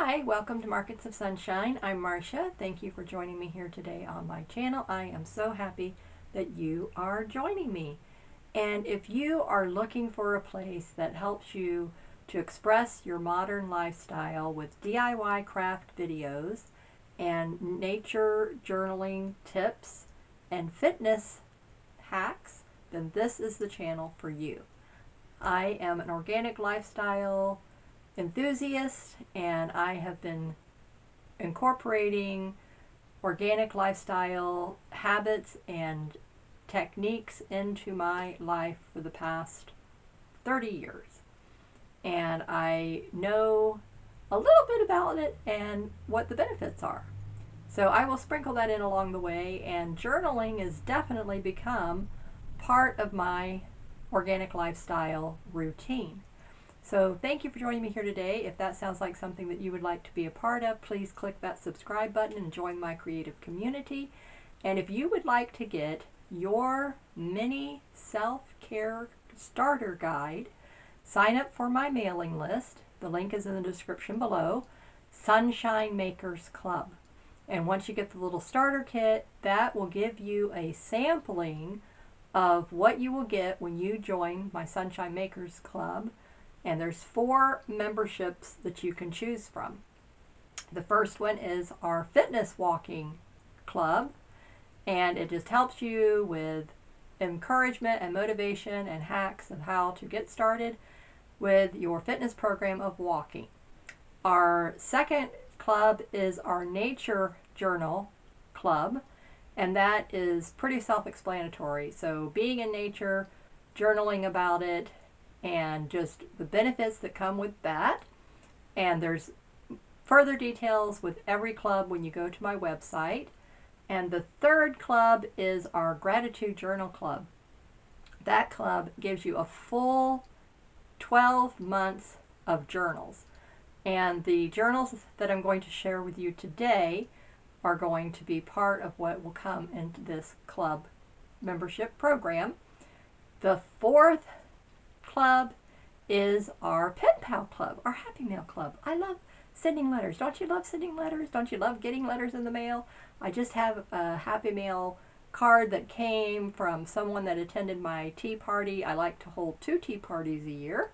Hi, welcome to Markets of Sunshine. I'm Marcia. Thank you for joining me here today on my channel. I am so happy that you are joining me. And if you are looking for a place that helps you to express your modern lifestyle with DIY craft videos and nature journaling tips and fitness hacks, then this is the channel for you. I am an organic lifestyle enthusiast, and I have been incorporating organic lifestyle habits and techniques into my life for the past 30 years. And I know a little bit about it and what the benefits are. So I will sprinkle that in along the way, and journaling has definitely become part of my organic lifestyle routine. So thank you for joining me here today. If that sounds like something that you would like to be a part of, please click that subscribe button and join my creative community. And if you would like to get your mini self-care starter guide, sign up for my mailing list. The link is in the description below, Sunshine Makers Club. And once you get the little starter kit, that will give you a sampling of what you will get when you join my Sunshine Makers Club. And there's 4 memberships that you can choose from. The first one is our fitness walking club, and it just helps you with encouragement and motivation and hacks of how to get started with your fitness program of walking. Our second club is our nature journal club, and that is pretty self-explanatory. So being in nature, journaling about it, and just the benefits that come with that. And there's further details with every club when you go to my website. And the third club is our gratitude journal club. That club gives you a full 12 months of journals. And the journals that I'm going to share with you today are going to be part of what will come into this club membership program. The fourth club is our Pen Pal Club, our Happy Mail Club. I love sending letters. Don't you love sending letters? Don't you love getting letters in the mail? I just have a Happy Mail card that came from someone that attended my tea party. I like to hold 2 tea parties a year,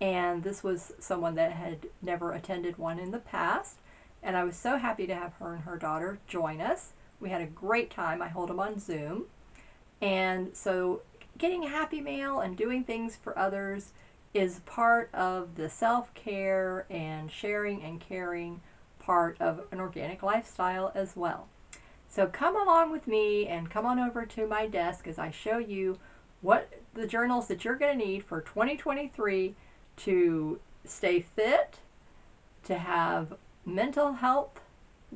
and this was someone that had never attended one in the past, and I was so happy to have her and her daughter join us. We had a great time. I hold them on Zoom, and so getting Happy Mail and doing things for others is part of the self-care and sharing and caring part of an organic lifestyle as well. So come along with me and come on over to my desk as I show you what the journals that you're going to need for 2023 to stay fit, to have mental health,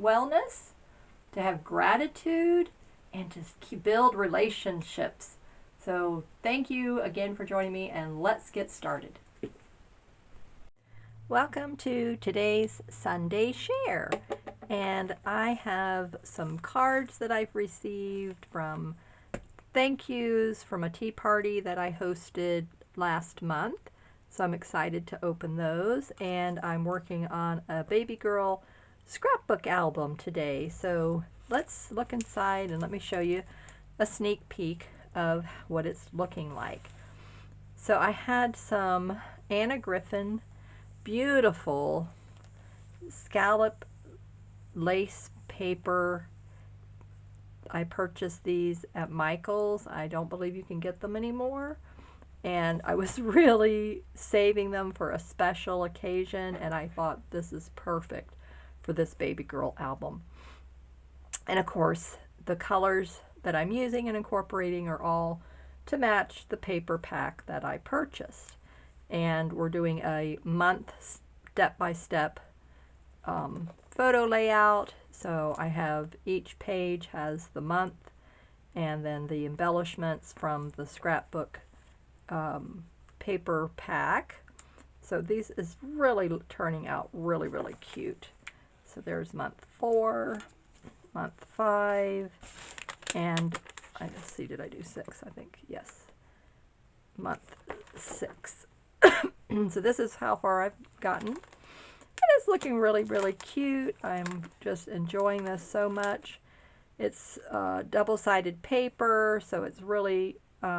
wellness, to have gratitude, and to build relationships. So thank you again for joining me, and let's get started. Welcome to today's Sunday Share. And I have some cards that I've received from thank yous from a tea party that I hosted last month. So I'm excited to open those. And I'm working on a baby girl scrapbook album today. So let's look inside and let me show you a sneak peek of what it's looking like. So I had some Anna Griffin beautiful scallop lace paper. I purchased these at Michael's. I don't believe you can get them anymore, and I was really saving them for a special occasion, and I thought this is perfect for this baby girl album. And of course the colors that I'm using and incorporating are all to match the paper pack that I purchased. And we're doing a month step-by-step photo layout. So I have each page has the month and then the embellishments from the scrapbook paper pack. So this is really turning out really, really cute. So there's month 4, month 5, and let's see, did I do 6? I think, yes. Month 6. So this is how far I've gotten. it's looking really, really cute. I'm just enjoying this so much. It's double-sided paper, so it's really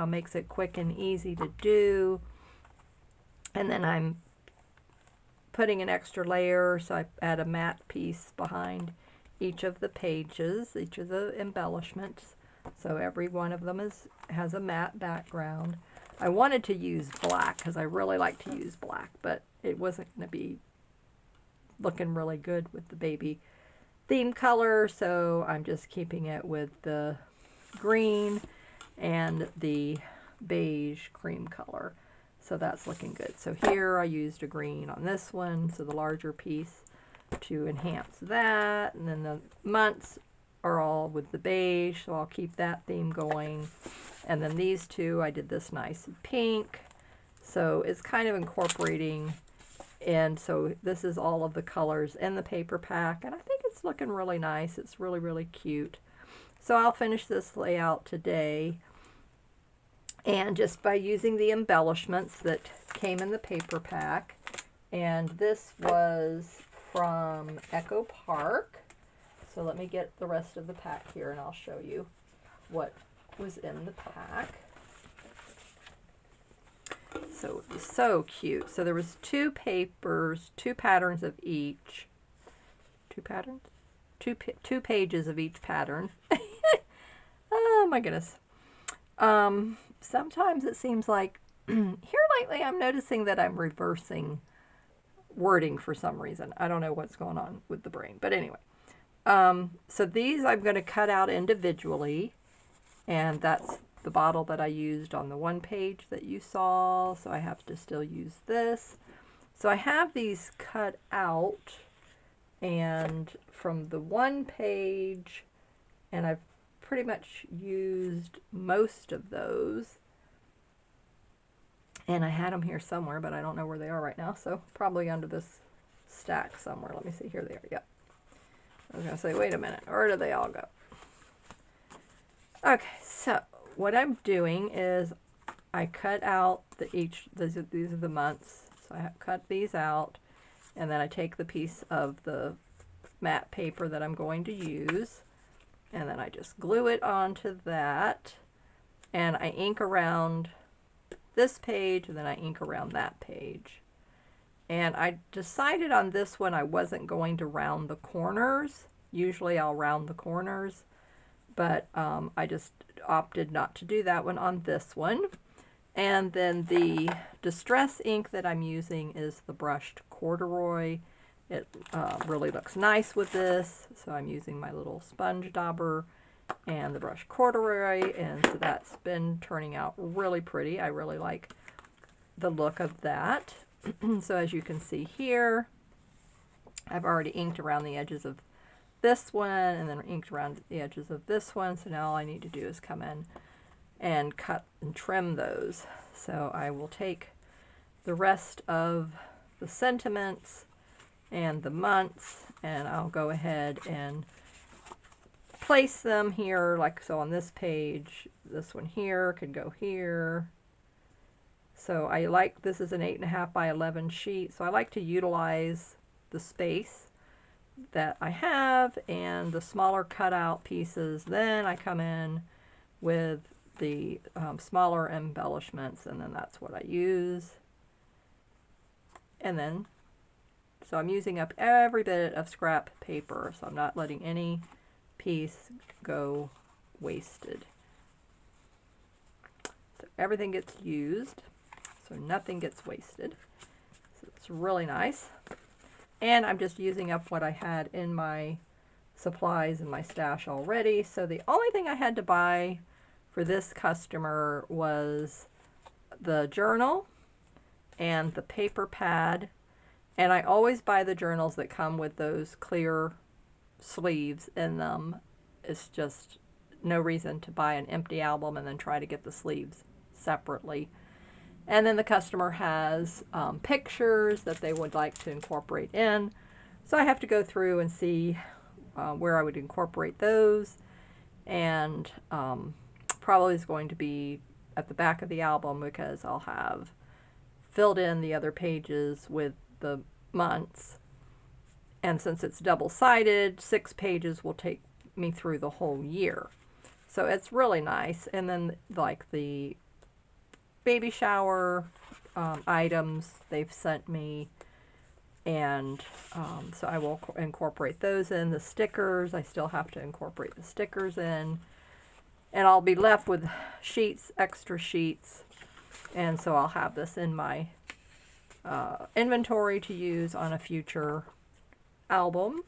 makes it quick and easy to do. And then I'm putting an extra layer, so I add a matte piece behind each of the pages, each of the embellishments. So every one of them has a matte background. I wanted to use black because I really like to use black, but it wasn't going to be looking really good with the baby theme color, so I'm just keeping it with the green and the beige cream color. So that's looking good. So here I used a green on this one, so the larger piece to enhance that. And then the months are all with the beige, so I'll keep that theme going. And then these two, I did this nice pink. So it's kind of incorporating, and so this is all of the colors in the paper pack, and I think it's looking really nice. It's really, really cute. So I'll finish this layout today, and just by using the embellishments that came in the paper pack. And this was from Echo Park. So let me get the rest of the pack here and I'll show you what was in the pack. So it was so cute. So there was 2 papers, 2 patterns of each. 2 patterns? 2 pages of each pattern. Oh my goodness. Sometimes it seems like here lately I'm noticing that I'm reversing wording for some reason. I don't know what's going on with the brain. But anyway. So these I'm going to cut out individually. And that's the bottle that I used on the one page that you saw. So I have to still use this. So I have these cut out. And from the one page, and I've pretty much used most of those. And I had them here somewhere, but I don't know where they are right now. So probably under this stack somewhere. Let me see. Here they are. Yep. I was going to say, wait a minute. Where do they all go? Okay, so what I'm doing is I cut out these are the months. So I cut these out. And then I take the piece of the matte paper that I'm going to use. And then I just glue it onto that. And I ink around this page, and then I ink around that page. And I decided on this one I wasn't going to round the corners. Usually I'll round the corners, but I just opted not to do that one on this one. And then the distress ink that I'm using is the brushed corduroy. It really looks nice with this, so I'm using my little sponge dauber and the brush corduroy, and so that's been turning out really pretty. I really like the look of that. So as you can see here, I've already inked around the edges of this one and then inked around the edges of this one, so now all I need to do is come in and cut and trim those. So I will take the rest of the sentiments and the months, and I'll go ahead and place them here, like so on this page. This one here could go here. So I like, this is an 8.5 by 11 sheet, so I like to utilize the space that I have and the smaller cutout pieces. Then I come in with the smaller embellishments, and then that's what I use. And then, so I'm using up every bit of scrap paper, so I'm not letting any piece go wasted. So everything gets used, so nothing gets wasted. So it's really nice. And I'm just using up what I had in my supplies and my stash already. So the only thing I had to buy for this customer was the journal and the paper pad. And I always buy the journals that come with those clear sleeves in them. It's just no reason to buy an empty album and then try to get the sleeves separately. And then the customer has pictures that they would like to incorporate in. So I have to go through and see where I would incorporate those. And probably is going to be at the back of the album, because I'll have filled in the other pages with the months. And since it's double-sided, 6 pages will take me through the whole year. So it's really nice. And then like the baby shower items they've sent me, and so I will incorporate those in. The stickers, I still have to incorporate the stickers in, and I'll be left with sheets, extra sheets, and so I'll have this in my inventory to use on a future album.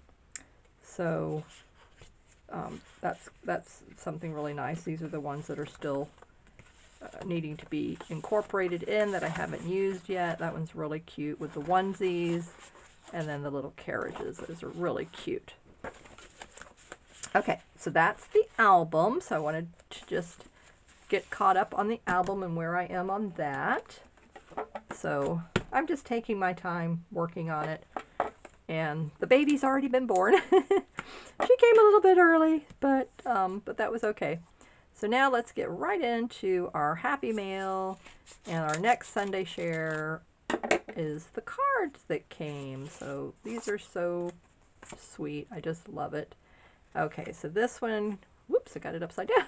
So that's something really nice. These are the ones that are still needing to be incorporated in that I haven't used yet. That one's really cute with the onesies, and then the little carriages. Those are really cute. Okay, so that's the album. So I wanted to just get caught up on the album and where I am on that. So I'm just taking my time working on it. And the baby's already been born. She came a little bit early, but that was okay. So now let's get right into our Happy Mail, and our next Sunday share is the cards that came. So these are so sweet. I just love it. Okay, so this one, whoops, I got it upside down.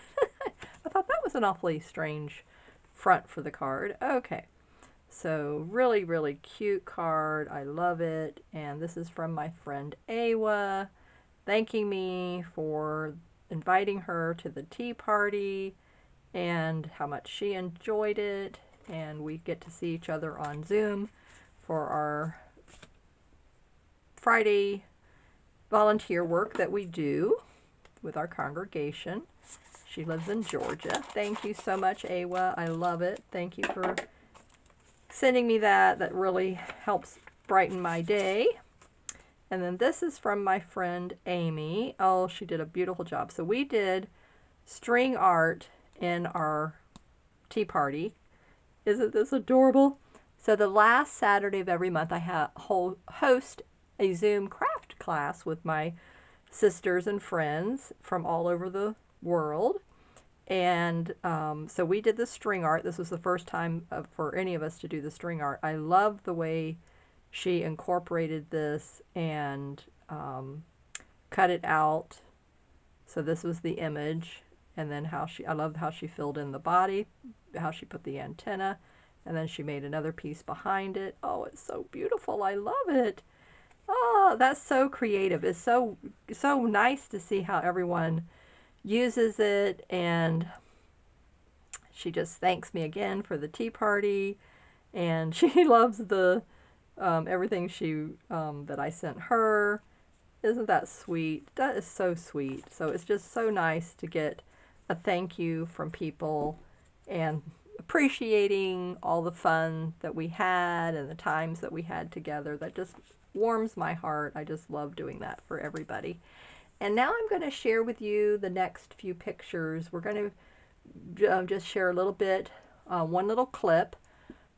I thought that was an awfully strange front for the card. Okay, so really, really cute card. I love it. And this is from my friend Awa, thanking me for inviting her to the tea party and how much she enjoyed it. And we get to see each other on Zoom for our Friday volunteer work that we do with our congregation. She lives in Georgia. Thank you so much, Awa. I love it. Thank you for sending me that. That really helps brighten my day. And then this is from my friend Amy. Oh, she did a beautiful job. So we did string art in our tea party. Isn't this adorable? So the last Saturday of every month I host a Zoom craft class with my sisters and friends from all over the world. And so we did the string art. This was the first time for any of us to do the string art. I love the way she incorporated this and cut it out. So this was the image, and then I loved how she filled in the body, how she put the antenna, and then she made another piece behind it. Oh, it's so beautiful. I love it. Oh, that's so creative. It's so nice to see how everyone uses it. And she just thanks me again for the tea party, and she loves the everything that I sent her. Isn't that sweet? That is so sweet. So it's just so nice to get a thank you from people and appreciating all the fun that we had and the times that we had together. That just warms my heart. I just love doing that for everybody. And now I'm going to share with you the next few pictures. We're going to just share a little bit, one little clip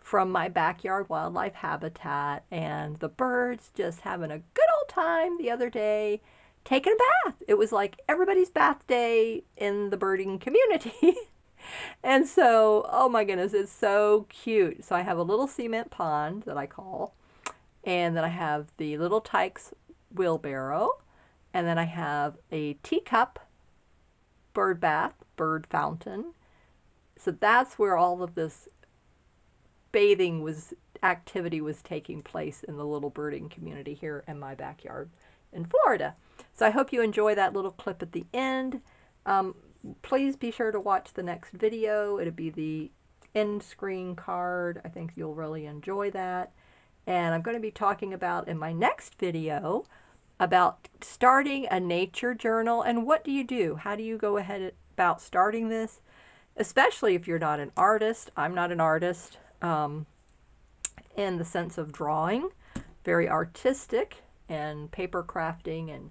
from my backyard wildlife habitat, and the birds just having a good old time the other day taking a bath. It was like everybody's bath day in the birding community. And so, oh my goodness, it's so cute. So I have a little cement pond that I call, and then I have the little Tyke's wheelbarrow, and then I have a teacup bird bath, bird fountain. So that's where all of this bathing activity was taking place in the little birding community here in my backyard in Florida. So I hope you enjoy that little clip at the end. Please be sure to watch the next video. It'll be the end screen card. I think you'll really enjoy that. And I'm going to be talking about in my next video about starting a nature journal and what do you do? How do you go ahead about starting this? Especially if you're not an artist. I'm not an artist in the sense of drawing. Very artistic and paper crafting and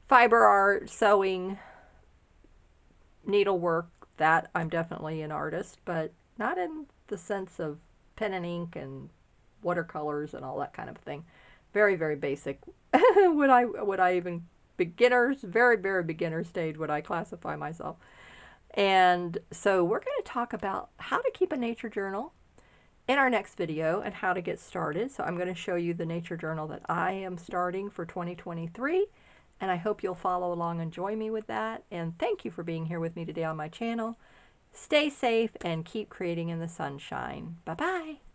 fiber art, sewing, needlework. That I'm definitely an artist, but not in the sense of pen and ink and watercolors and all that kind of thing. Very, very basic. would I even beginners, very, very beginner stage would I classify myself. And so we're going to talk about how to keep a nature journal in our next video and how to get started. So I'm going to show you the nature journal that I am starting for 2023. And I hope you'll follow along and join me with that. And thank you for being here with me today on my channel. Stay safe and keep creating in the sunshine. Bye-bye.